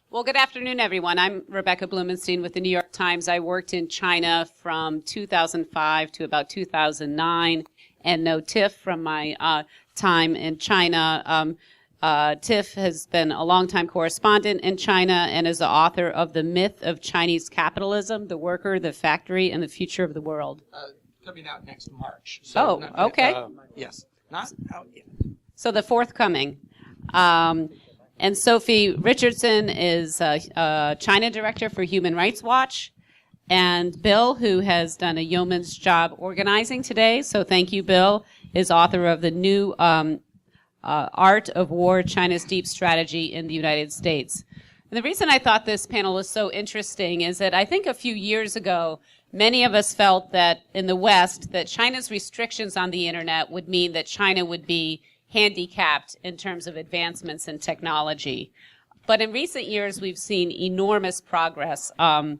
Well, good afternoon, everyone. I'm Rebecca Blumenstein with the New York Times. I worked in China from 2005 to about 2009 and know Tiff from my time in China. Tiff has been a longtime correspondent in China and is the author of The Myth of Chinese Capitalism, The Worker, the Factory, and the Future of the World. Coming out next March. So okay. Yes, not out yet. So the forthcoming. And Sophie Richardson is China Director for Human Rights Watch. And Bill, who has done a yeoman's job organizing today, so thank you, Bill, is author of the new Art of War, China's Deep Strategy in the United States. And the reason I thought this panel was so interesting is that I think a few years ago, many of us felt that in the West, that China's restrictions on the internet would mean that China would be handicapped in terms of advancements in technology. But in recent years, we've seen enormous progress in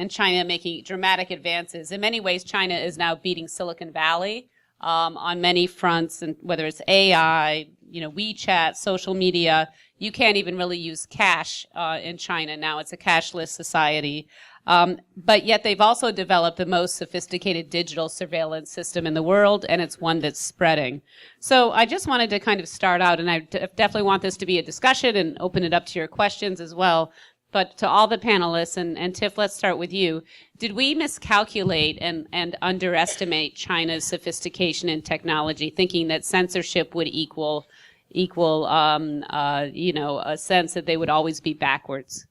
China making dramatic advances. In many ways, China is now beating Silicon Valley on many fronts, and whether it's AI, WeChat, social media. You can't even really use cash in China now. It's a cashless society. But yet they've also developed the most sophisticated digital surveillance system in the world, and it's one that's spreading. So I just wanted to kind of start out, and I definitely want this to be a discussion and open it up to your questions as well. But to all the panelists, and Tiff, let's start with you. Did we miscalculate and underestimate China's sophistication in technology, thinking that censorship would equal a sense that they would always be backwards?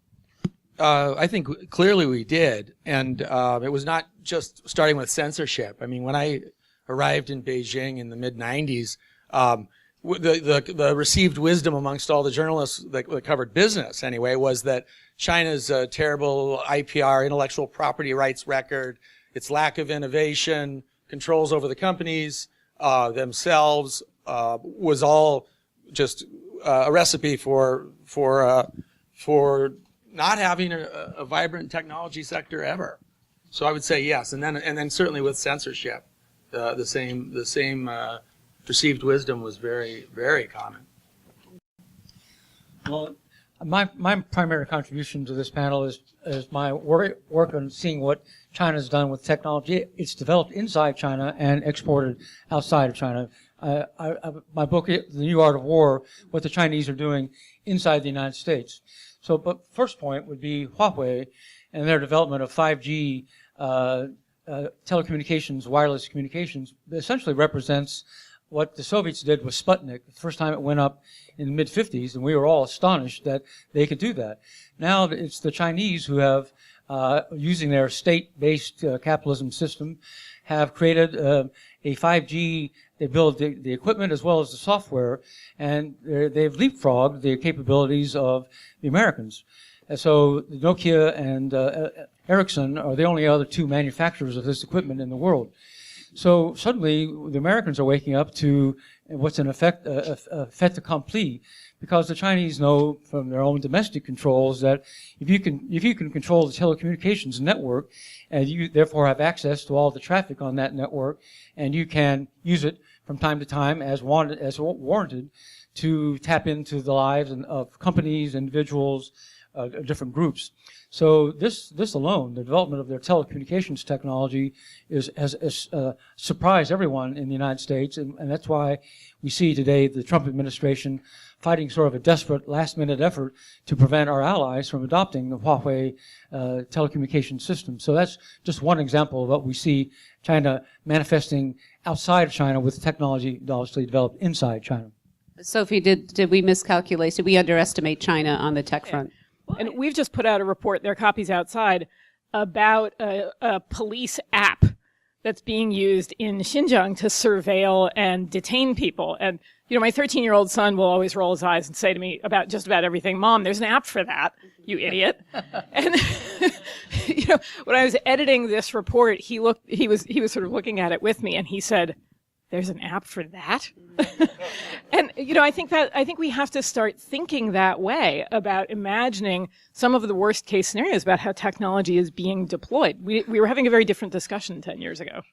I think clearly we did, and it was not just starting with censorship. I mean, when I arrived in Beijing in the mid-'90s, the received wisdom amongst all the journalists that covered business, anyway, was that China's terrible IPR, intellectual property rights record, its lack of innovation, controls over the companies themselves, was all just a recipe for not having a vibrant technology sector ever. So I would say yes, and then certainly with censorship, the same perceived wisdom was very, very common. Well, my primary contribution to this panel is my work on seeing what China's done with technology. It's developed inside China and exported outside of China. My book, The New Art of War, what the Chinese are doing inside the United States. So, but first point would be Huawei and their development of 5G telecommunications, wireless communications, essentially represents what the Soviets did with Sputnik. The first time it went up in the mid-'50s, and we were all astonished that they could do that. Now it's the Chinese who have, using their state-based capitalism system, have created a 5G. They build the equipment as well as the software, and they've leapfrogged the capabilities of the Americans. And so Nokia and Ericsson are the only other two manufacturers of this equipment in the world. So suddenly the Americans are waking up to what's in effect a fait accompli, because the Chinese know from their own domestic controls that if you can control the telecommunications network, and you therefore have access to all the traffic on that network, and you can use it from time to time as warranted to tap into the lives of companies, individuals, different groups. So this alone, the development of their telecommunications technology, has surprised everyone in the United States, and that's why we see today the Trump administration fighting sort of a desperate last-minute effort to prevent our allies from adopting the Huawei telecommunications system. So that's just one example of what we see China manifesting outside of China with technology obviously developed inside China. Sophie, did we miscalculate? Did we underestimate China on the tech front? And we've just put out a report, there are copies outside, about a police app that's being used in Xinjiang to surveil and detain people. And, my 13-year-old son will always roll his eyes and say to me about just about everything, "Mom, there's an app for that, you idiot." And, when I was editing this report, he was sort of looking at it with me, and he said, "There's an app for that?" And, I think we have to start thinking that way about imagining some of the worst case scenarios about how technology is being deployed. We were having a very different discussion 10 years ago.